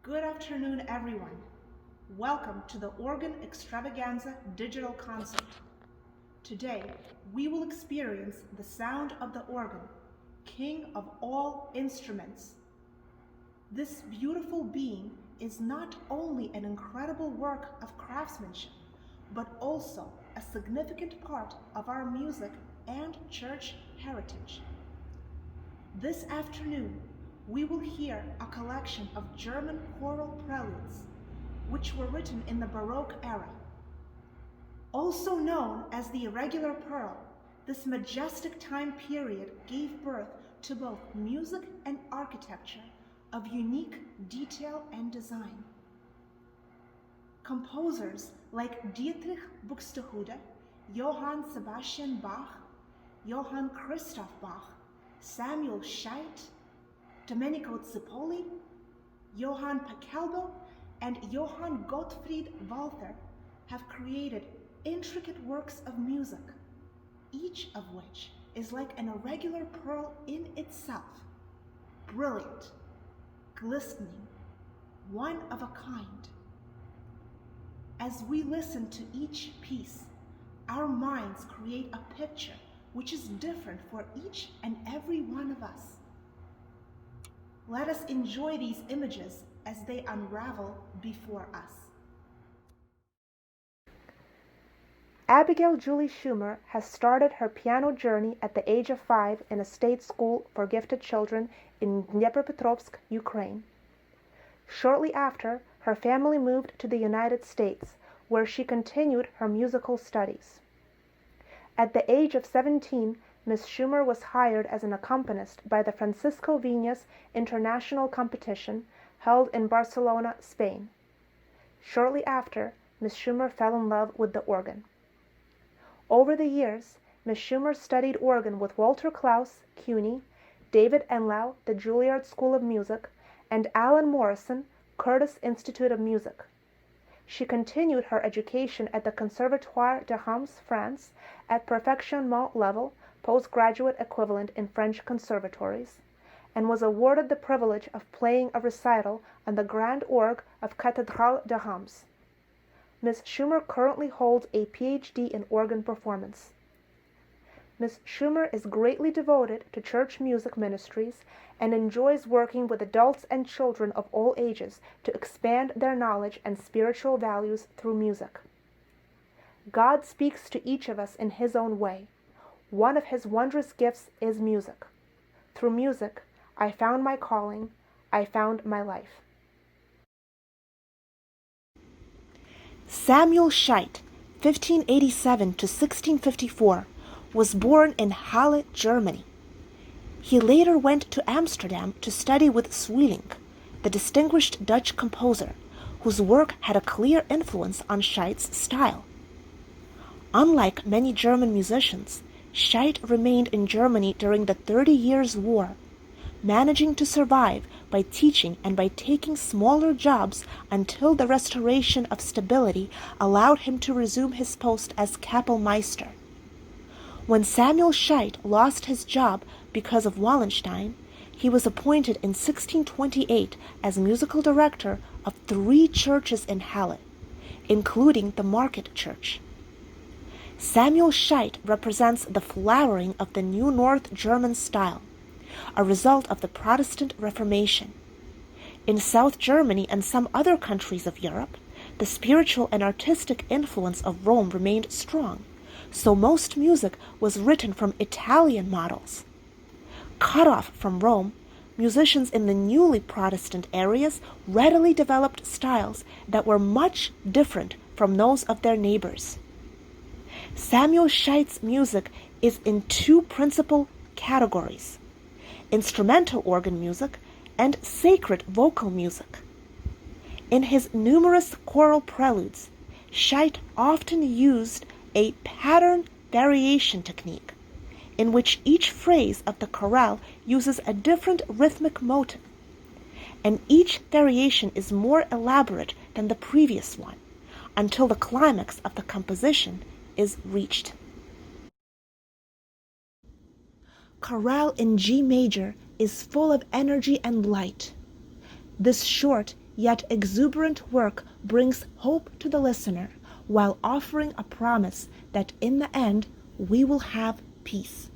Good afternoon, everyone. Welcome to the Organ Extravaganza digital concert. Today, we will experience the sound of the organ, king of all instruments. This beautiful being is not only an incredible work of craftsmanship, but also a significant part of our music and church heritage. This afternoon, we will hear a collection of German choral preludes, which were written in the Baroque era. Also known as the Irregular Pearl, this majestic time period gave birth to both music and architecture of unique detail and design. Composers like Dietrich Buxtehude, Johann Sebastian Bach, Johann Christoph Bach, Samuel Scheidt, Domenico Zippoli, Johann Pachelbel, and Johann Gottfried Walther have created intricate works of music, each of which is like an irregular pearl in itself, brilliant, glistening, one of a kind. As we listen to each piece, our minds create a picture which is different for each and every one of us. Let us enjoy these images as they unravel before us. Abigail Julie Schumer has started her piano journey at the age of 5 in a state school for gifted children in Dnipropetrovsk, Ukraine. Shortly after, her family moved to the United States, where she continued her musical studies. At the age of 17, Ms. Schumer was hired as an accompanist by the Francisco Viñas International Competition held in Barcelona, Spain. Shortly after, Ms. Schumer fell in love with the organ. Over the years, Ms. Schumer studied organ with Walter Klaus, CUNY, David Enlau, the Juilliard School of Music, and Alan Morrison, Curtis Institute of Music. She continued her education at the Conservatoire de Reims, France, at perfectionnement level, postgraduate equivalent in French conservatories, and was awarded the privilege of playing a recital on the Grand Orgue of Cathédrale de Reims. Ms. Schumer currently holds a Ph.D. in organ performance. Ms. Schumer is greatly devoted to church music ministries and enjoys working with adults and children of all ages to expand their knowledge and spiritual values through music. God speaks to each of us in His own way. One of His wondrous gifts is music. Through music, I found my calling, I found my life. Samuel Scheidt, 1587 to 1654, was born in Halle, Germany. He later went to Amsterdam to study with Sweelinck, the distinguished Dutch composer, whose work had a clear influence on Scheidt's style. Unlike many German musicians, Scheidt remained in Germany during the 30 Years' War, managing to survive by teaching and by taking smaller jobs until the restoration of stability allowed him to resume his post as Kapellmeister. When Samuel Scheidt lost his job because of Wallenstein, he was appointed in 1628 as musical director of 3 churches in Halle, including the Market Church. Samuel Scheidt represents the flowering of the New North German style, a result of the Protestant Reformation. In South Germany and some other countries of Europe, the spiritual and artistic influence of Rome remained strong, so most music was written from Italian models. Cut off from Rome, musicians in the newly Protestant areas readily developed styles that were much different from those of their neighbors. Samuel Scheidt's music is in 2 principal categories: instrumental organ music and sacred vocal music. In his numerous choral preludes, Scheidt often used a pattern variation technique, in which each phrase of the chorale uses a different rhythmic motive, and each variation is more elaborate than the previous one, until the climax of the composition is reached. Chorale in G major is full of energy and light. This short, yet exuberant work brings hope to the listener while offering a promise that in the end we will have peace.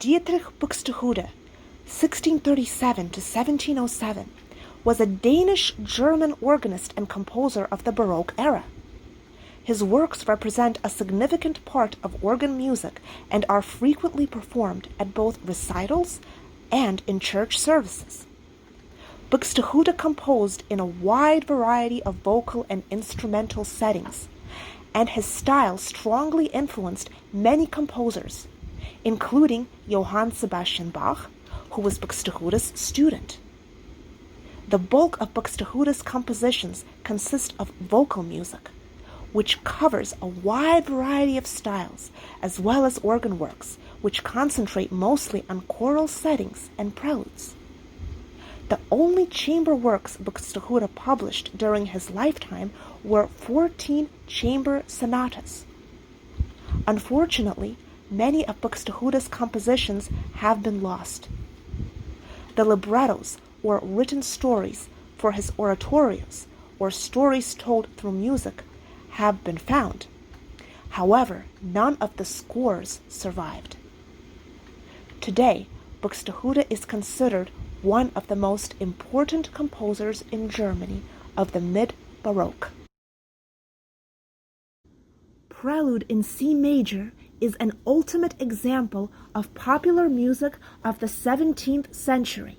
Dietrich Buxtehude, 1637 to 1707, was a Danish-German organist and composer of the Baroque era. His works represent a significant part of organ music and are frequently performed at both recitals and in church services. Buxtehude composed in a wide variety of vocal and instrumental settings, and his style strongly influenced many composers, including Johann Sebastian Bach, who was Buxtehude's student. The bulk of Buxtehude's compositions consist of vocal music, which covers a wide variety of styles, as well as organ works, which concentrate mostly on choral settings and preludes. The only chamber works Buxtehude published during his lifetime were 14 chamber sonatas. Unfortunately, many of Buxtehude's compositions have been lost. The librettos, or written stories, for his oratorios, or stories told through music, have been found. However, none of the scores survived. Today, Buxtehude is considered one of the most important composers in Germany of the mid-Baroque. Prelude in C major is an ultimate example of popular music of the 17th century.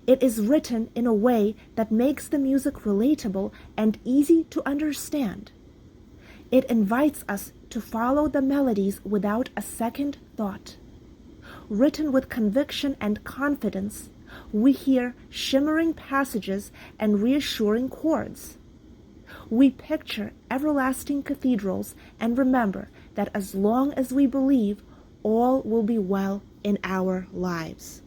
It is written in a way that makes the music relatable and easy to understand. It invites us to follow the melodies without a second thought. Written with conviction and confidence, we hear shimmering passages and reassuring chords. We picture everlasting cathedrals and remember that as long as we believe, all will be well in our lives.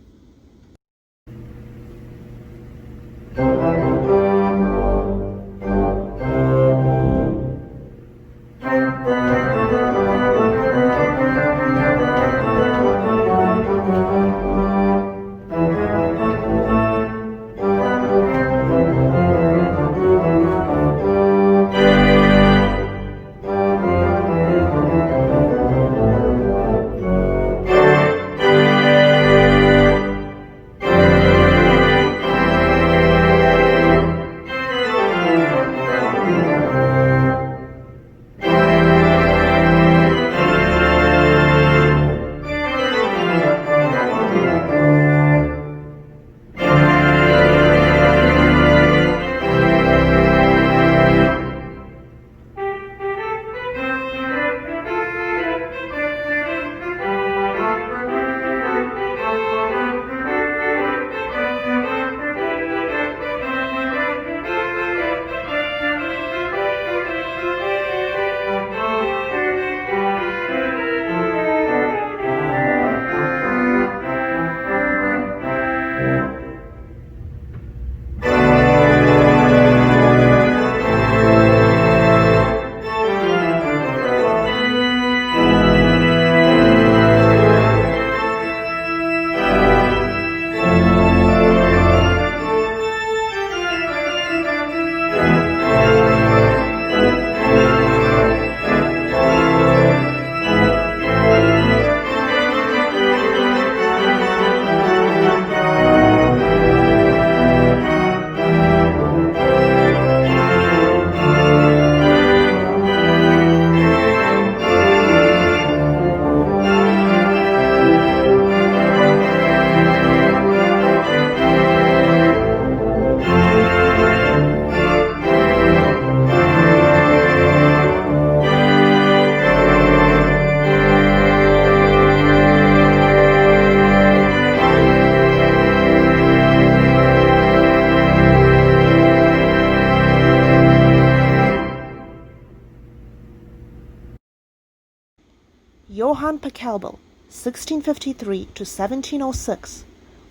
Johann Pachelbel, 1653 to 1706,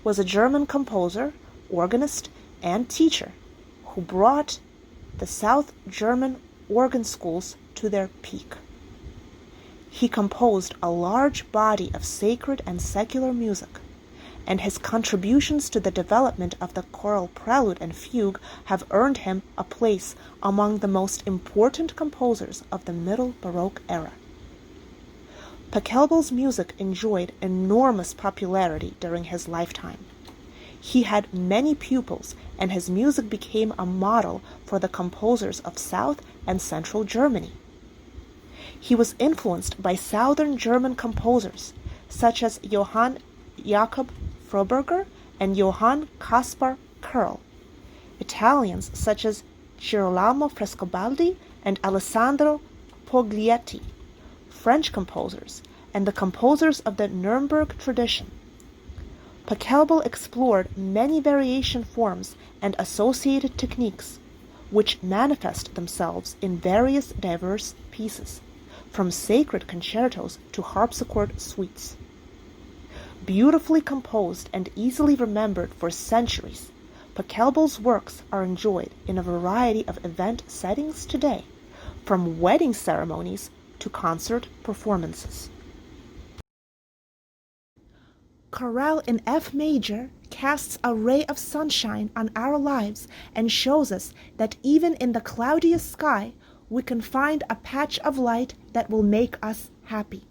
was a German composer, organist, and teacher who brought the South German organ schools to their peak. He composed a large body of sacred and secular music, and his contributions to the development of the choral prelude and fugue have earned him a place among the most important composers of the Middle Baroque era. Pachelbel's music enjoyed enormous popularity during his lifetime. He had many pupils, and his music became a model for the composers of South and Central Germany. He was influenced by Southern German composers such as Johann Jakob Froberger and Johann Caspar Kerl, Italians such as Girolamo Frescobaldi and Alessandro Poglietti, French composers, and the composers of the Nuremberg tradition. Pachelbel explored many variation forms and associated techniques, which manifest themselves in various diverse pieces, from sacred concertos to harpsichord suites. Beautifully composed and easily remembered for centuries, Pachelbel's works are enjoyed in a variety of event settings today, from wedding ceremonies to concert performances. Chorale in F major casts a ray of sunshine on our lives and shows us that even in the cloudiest sky, we can find a patch of light that will make us happy.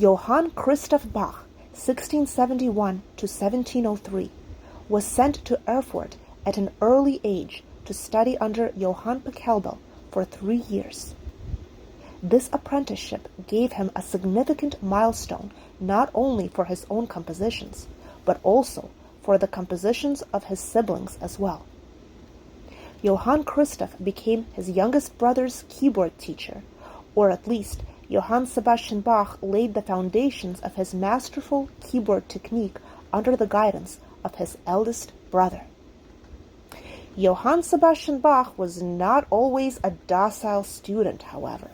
Johann Christoph Bach, 1671 to 1703, was sent to Erfurt at an early age to study under Johann Pachelbel for 3 years. This apprenticeship gave him a significant milestone not only for his own compositions, but also for the compositions of his siblings as well. Johann Christoph became his youngest brother's keyboard teacher, or at least Johann Sebastian Bach laid the foundations of his masterful keyboard technique under the guidance of his eldest brother. Johann Sebastian Bach was not always a docile student, however.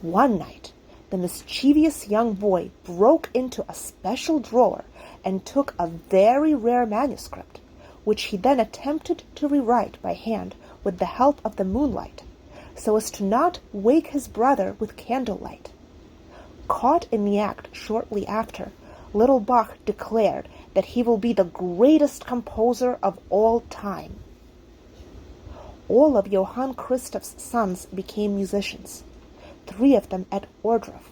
One night, the mischievous young boy broke into a special drawer and took a very rare manuscript, which he then attempted to rewrite by hand with the help of the moonlight, so as to not wake his brother with candlelight. Caught in the act shortly after, little Bach declared that he will be the greatest composer of all time. All of Johann Christoph's sons became musicians, 3 of them at Ohrdruf.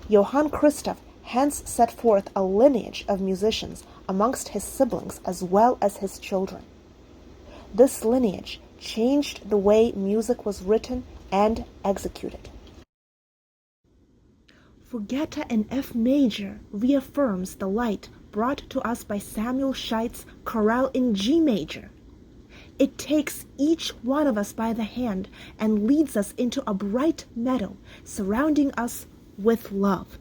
Johann Christoph hence set forth a lineage of musicians amongst his siblings as well as his children. This lineage changed the way music was written and executed. Fugetta in F major reaffirms the light brought to us by Samuel Scheidt's chorale in G major. It takes each one of us by the hand and leads us into a bright meadow, surrounding us with love.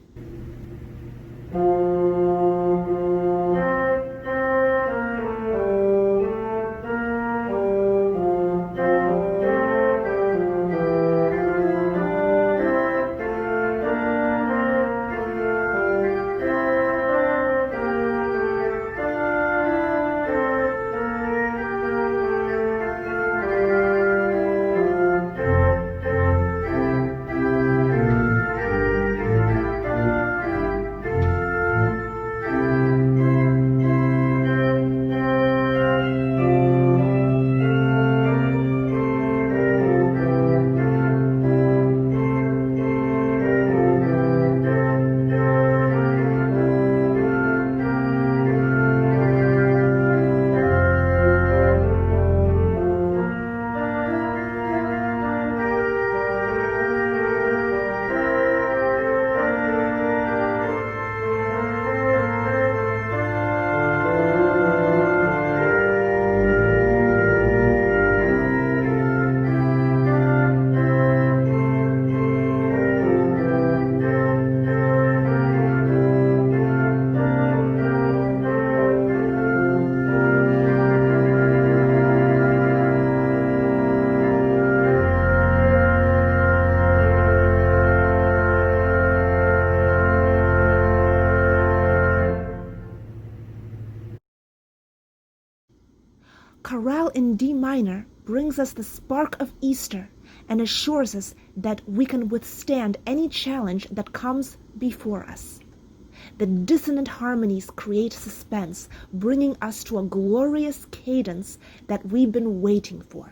Chorale in D minor brings us the spark of Easter and assures us that we can withstand any challenge that comes before us. The dissonant harmonies create suspense, bringing us to a glorious cadence that we've been waiting for.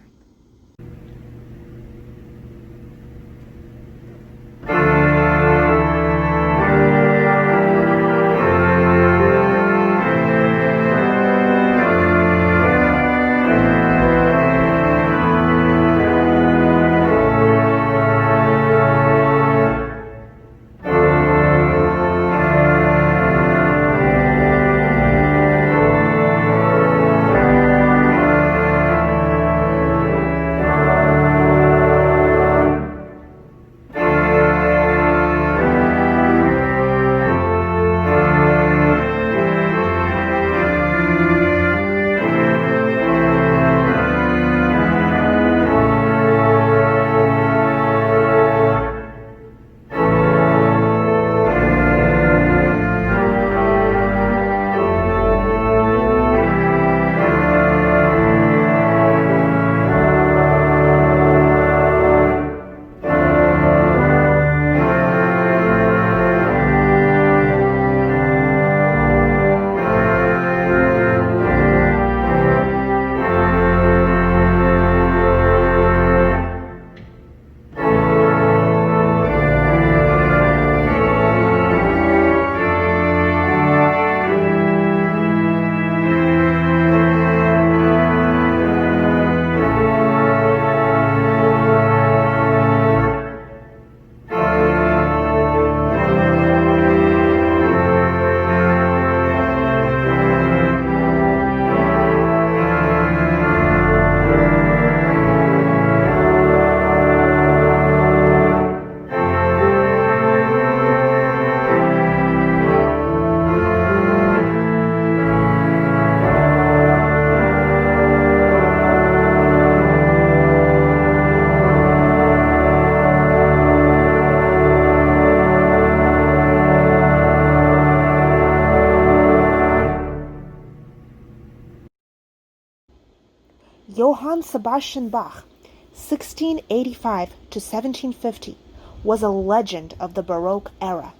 Johann Sebastian Bach, 1685 to 1750, was a legend of the Baroque era.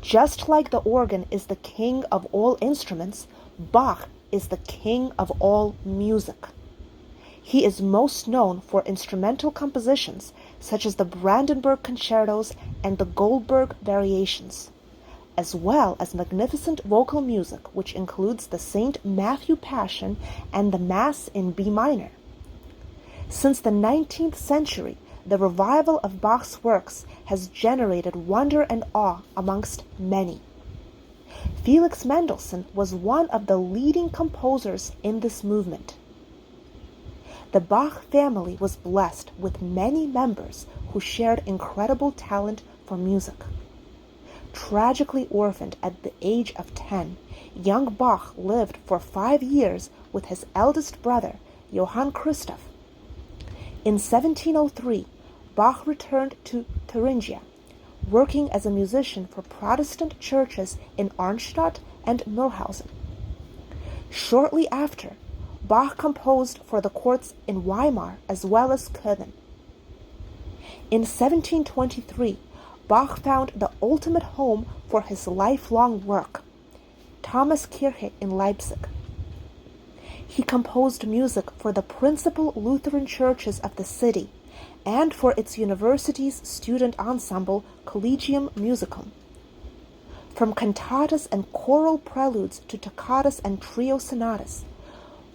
Just like the organ is the king of all instruments, Bach is the king of all music. He is most known for instrumental compositions such as the Brandenburg Concertos and the Goldberg Variations, as well as magnificent vocal music which includes the St. Matthew Passion and the Mass in B minor. Since the 19th century, the revival of Bach's works has generated wonder and awe amongst many. Felix Mendelssohn was one of the leading composers in this movement. The Bach family was blessed with many members who shared incredible talent for music. Tragically orphaned at the age of 10, young Bach lived for 5 years with his eldest brother, Johann Christoph. In 1703, Bach returned to Thuringia, working as a musician for Protestant churches in Arnstadt and Mühlhausen. Shortly after, Bach composed for the courts in Weimar as well as Köln. In 1723, Bach found the ultimate home for his lifelong work, Thomaskirche in Leipzig. He composed music for the principal Lutheran churches of the city and for its university's student ensemble Collegium Musicum. From cantatas and choral preludes to toccatas and trio sonatas,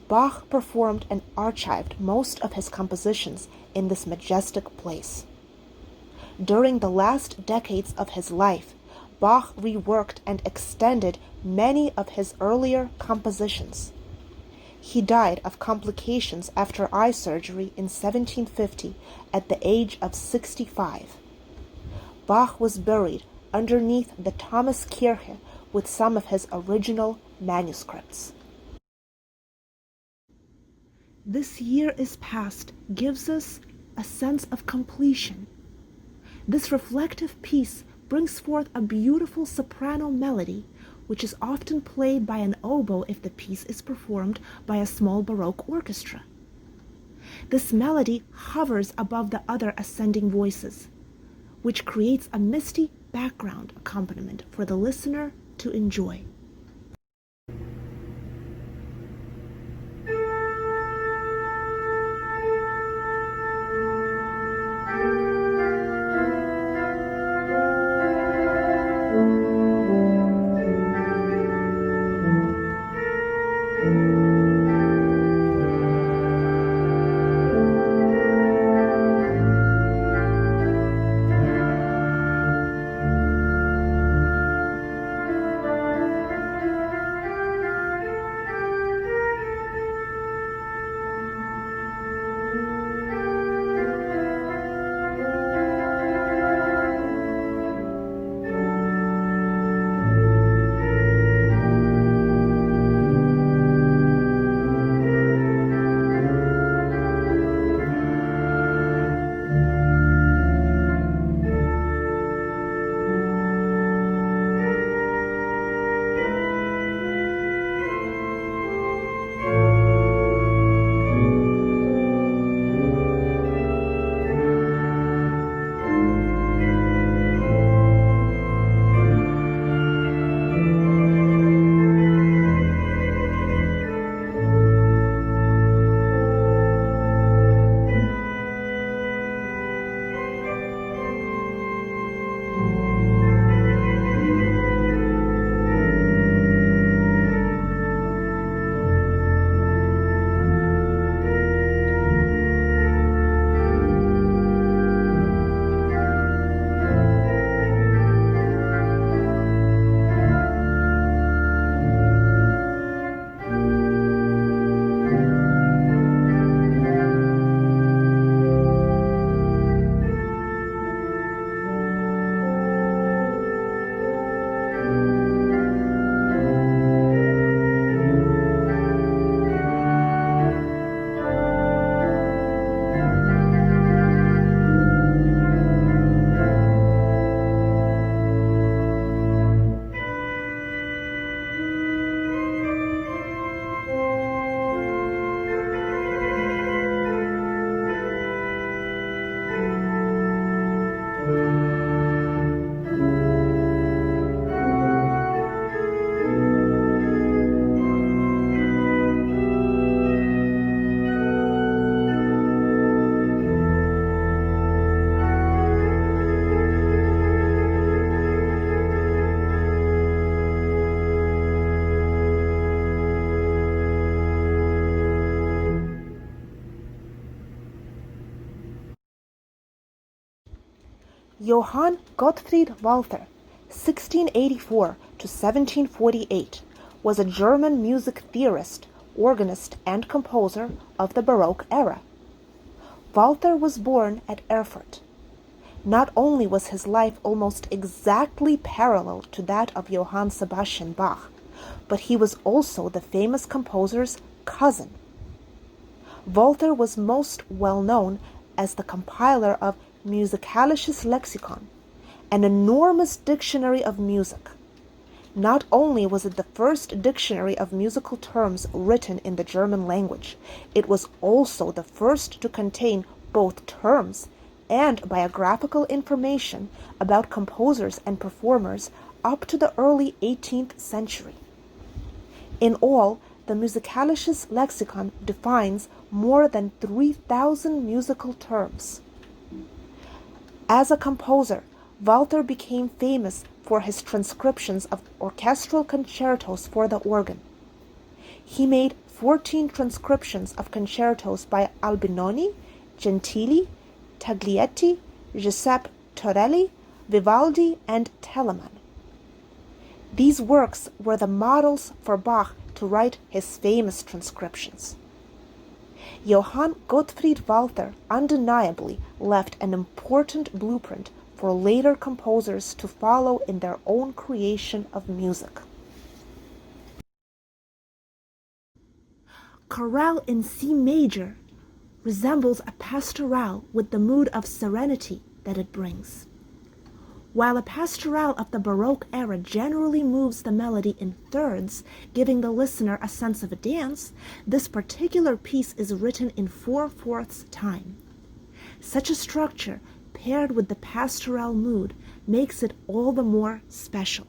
Bach performed and archived most of his compositions in this majestic place. During the last decades of his life, Bach reworked and extended many of his earlier compositions. He died of complications after eye surgery in 1750 at the age of 65. Bach was buried underneath the Thomaskirche with some of his original manuscripts. This year is past gives us a sense of completion. This reflective piece brings forth a beautiful soprano melody, which is often played by an oboe if the piece is performed by a small Baroque orchestra. This melody hovers above the other ascending voices, which creates a misty background accompaniment for the listener to enjoy. Johann Gottfried Walther, 1684 to 1748, was a German music theorist, organist, and composer of the Baroque era. Walther was born at Erfurt. Not only was his life almost exactly parallel to that of Johann Sebastian Bach, but he was also the famous composer's cousin. Walther was most well known as the compiler of Musikalisches Lexikon, an enormous dictionary of music. Not only was it the first dictionary of musical terms written in the German language, it was also the first to contain both terms and biographical information about composers and performers up to the early 18th century. In all, the Musikalisches Lexikon defines more than 3,000 musical terms. As a composer, Walther became famous for his transcriptions of orchestral concertos for the organ. He made 14 transcriptions of concertos by Albinoni, Gentili, Taglietti, Giuseppe Torelli, Vivaldi, and Telemann. These works were the models for Bach to write his famous transcriptions. Johann Gottfried Walther undeniably left an important blueprint for later composers to follow in their own creation of music. Chorale in C major resembles a pastorale with the mood of serenity that it brings. While a pastorale of the Baroque era generally moves the melody in thirds, giving the listener a sense of a dance, this particular piece is written in 4/4 time. Such a structure, paired with the pastoral mood, makes it all the more special.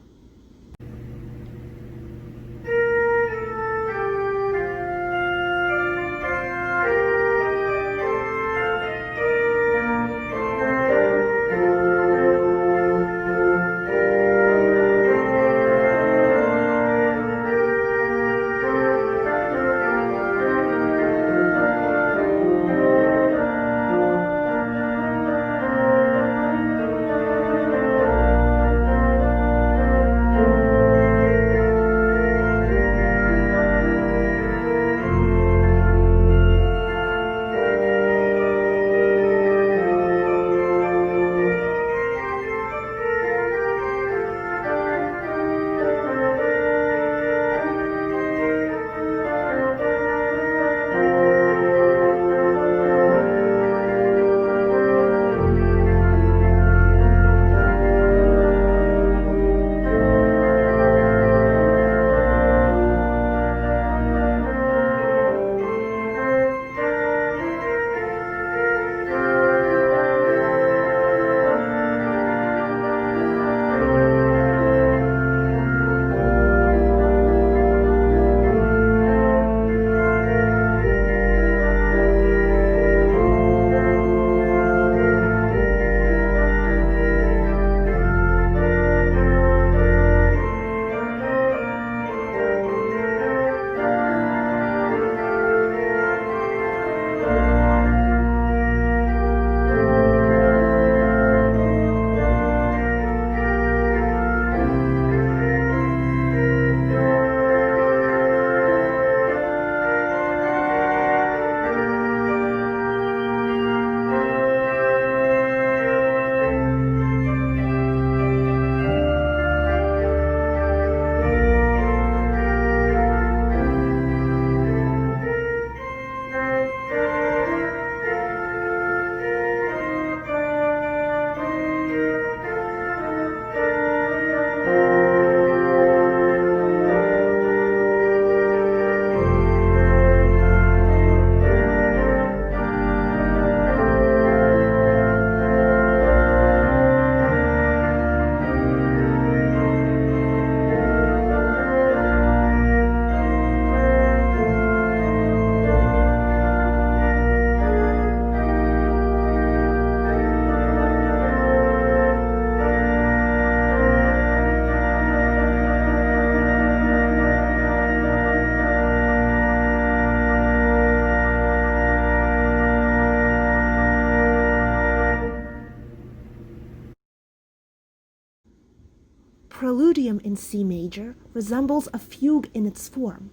Preludium in C major resembles a fugue in its form.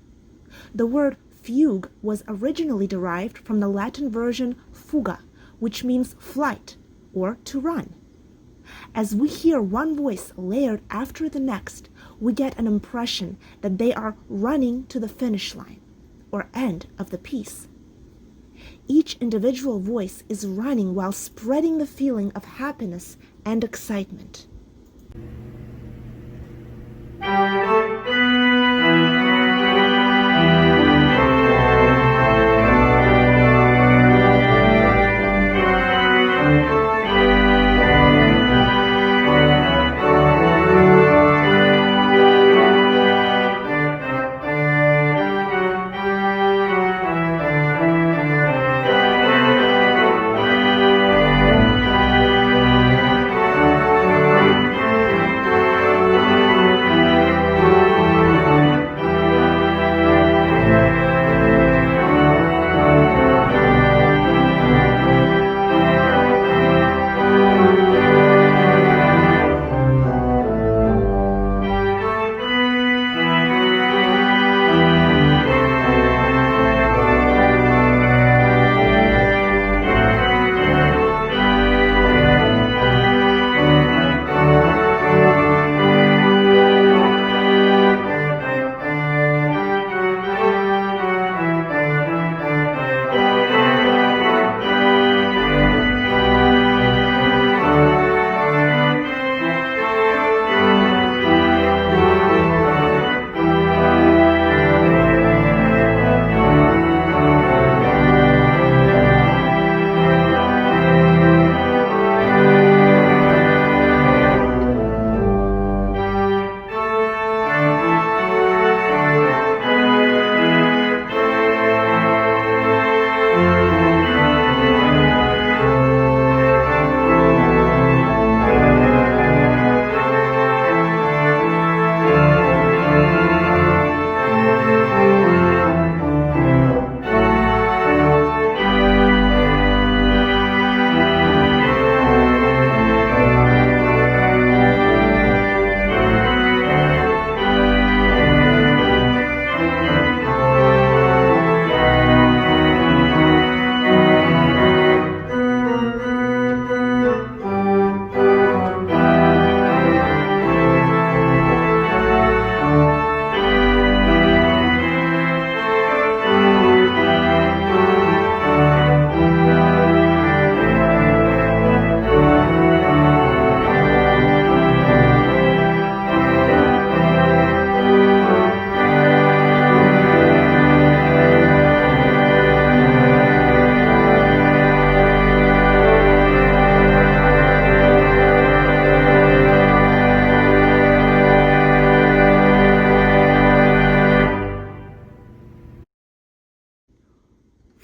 The word fugue was originally derived from the Latin version fuga, which means flight or to run. As we hear one voice layered after the next, we get an impression that they are running to the finish line, or end of the piece. Each individual voice is running while spreading the feeling of happiness and excitement.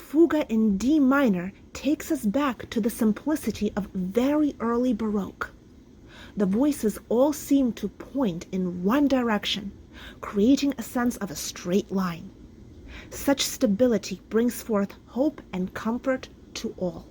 Fuga in D minor takes us back to the simplicity of very early Baroque. The voices all seem to point in one direction, creating a sense of a straight line. Such stability brings forth hope and comfort to all.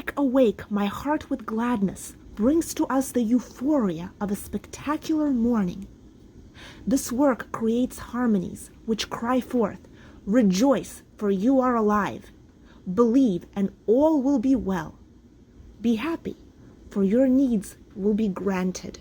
Wake Awake My Heart with Gladness brings to us the euphoria of a spectacular morning. This work creates harmonies which cry forth, "Rejoice, for you are alive. Believe, and all will be well. Be happy, for your needs will be granted."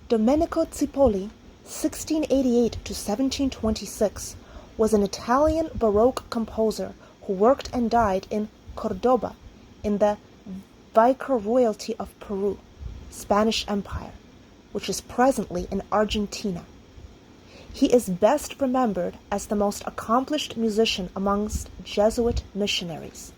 Domenico Cipolla, 1688 to 1726, was an Italian Baroque composer who worked and died in Cordoba in the Viceroyalty of Peru, Spanish Empire, which is presently in Argentina. He is best remembered as the most accomplished musician amongst Jesuit missionaries.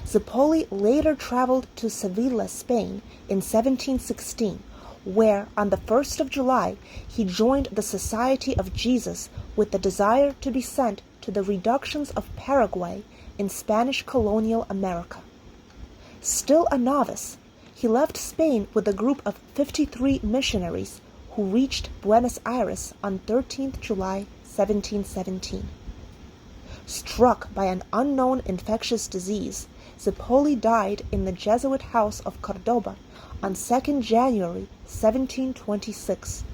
Cipolla later traveled to Seville, Spain in 1716, where on the 1st of July he joined the Society of Jesus with the desire to be sent to the reductions of Paraguay in Spanish colonial America. Still a novice, he left Spain with a group of 53 missionaries who reached Buenos Aires on 13th July 1717. Struck by an unknown infectious disease, Cipolla died in the Jesuit house of Cordoba on 2nd January 1726.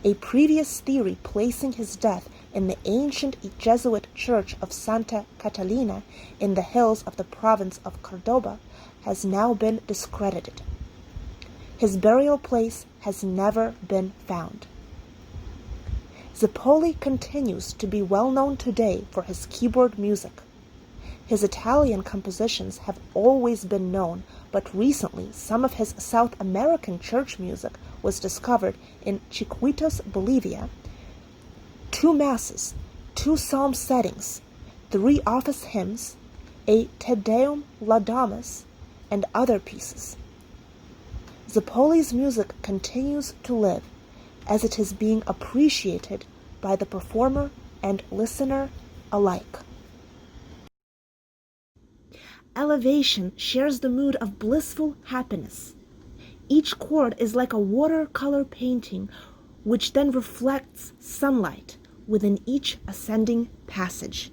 A previous theory placing his death in the ancient Jesuit church of Santa Catalina in the hills of the province of Cordoba has now been discredited. His burial place has never been found. Cipolla continues to be well known today for his keyboard music. His Italian compositions have always been known, but recently some of his South American church music was discovered in Chiquitos, Bolivia. 2 masses, 2 psalm settings, 3 office hymns, a Te Deum Laudamus, and other pieces. Zippoli's music continues to live, as it is being appreciated by the performer and listener alike. Elevation shares the mood of blissful happiness. Each chord is like a watercolor painting, which then reflects sunlight within each ascending passage.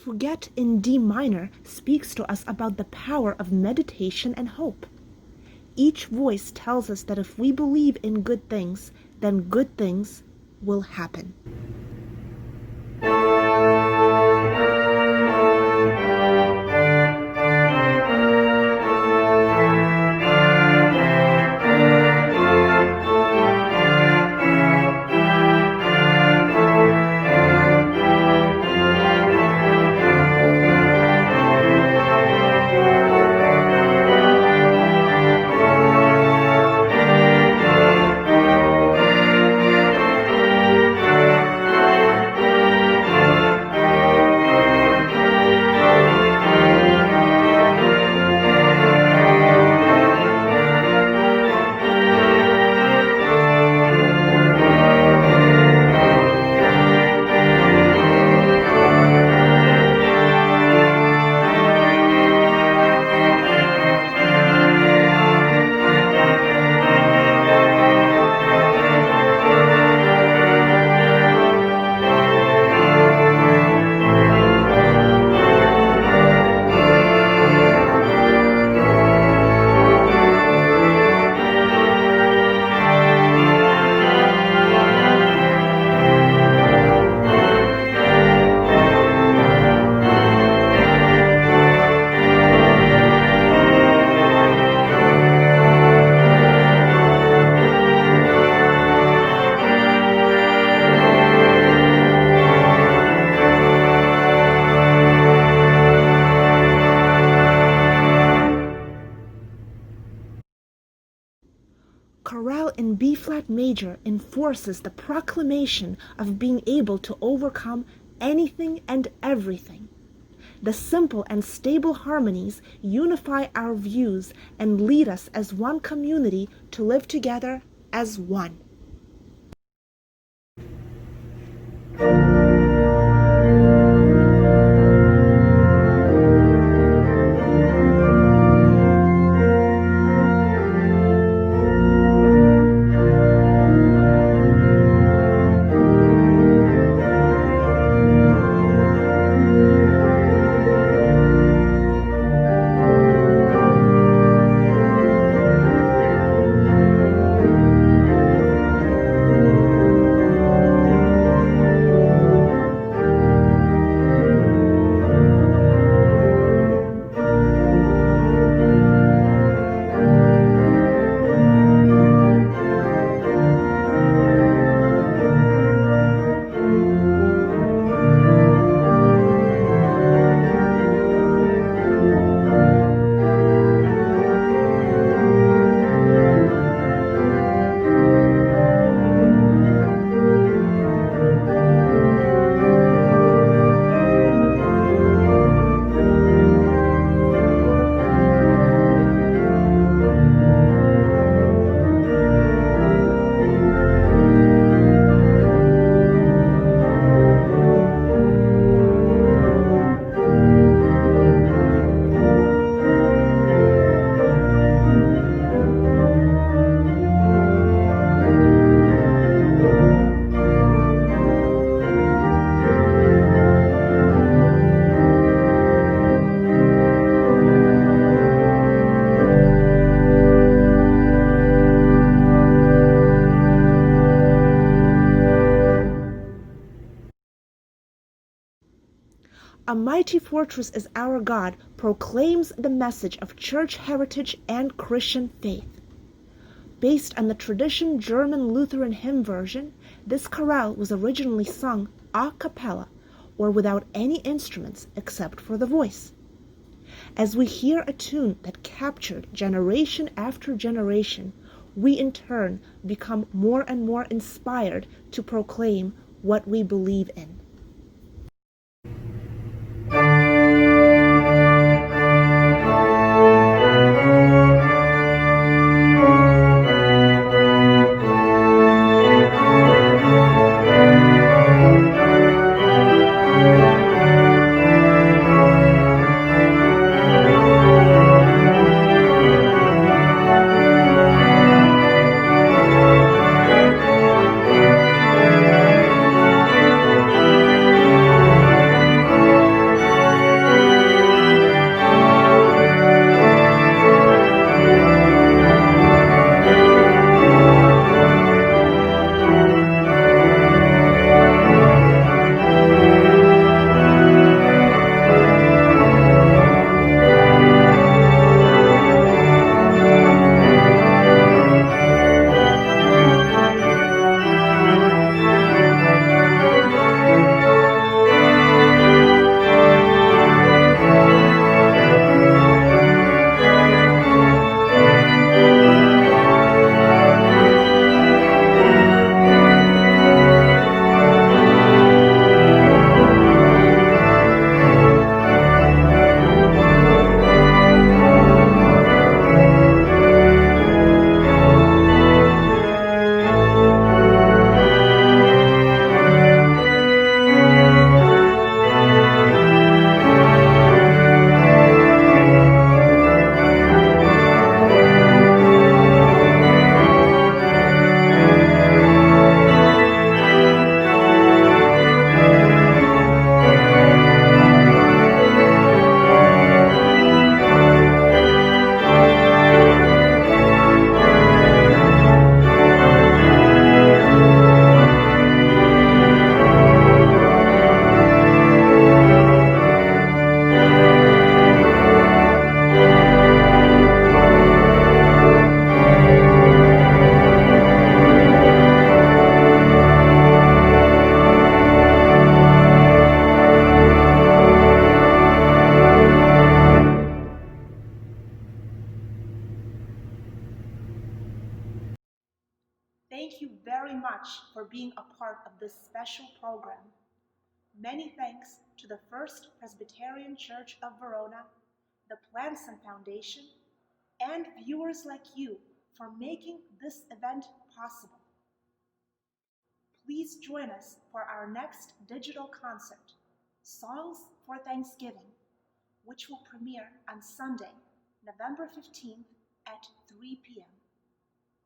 Forget in D minor speaks to us about the power of meditation and hope. Each voice tells us that if we believe in good things, then good things will happen. in B-flat major enforces the proclamation of being able to overcome anything and everything. The simple and stable harmonies unify our views and lead us as one community to live together as one. A Mighty Fortress is Our God proclaims the message of church heritage and Christian faith. Based on the traditional German Lutheran hymn version, this chorale was originally sung a cappella, or without any instruments except for the voice. As we hear a tune that captured generation after generation, we in turn become more and more inspired to proclaim what we believe in. being a part of this special program. Many thanks to the First Presbyterian Church of Verona, the Plansoen Foundation, and viewers like you for making this event possible. Please join us for our next digital concert, Songs for Thanksgiving, which will premiere on Sunday, November 15th at 3 p.m.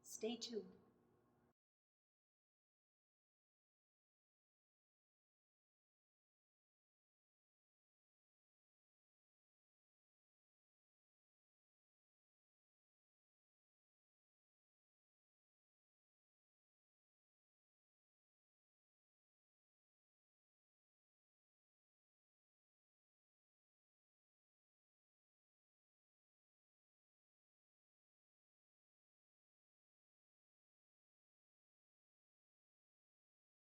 Stay tuned.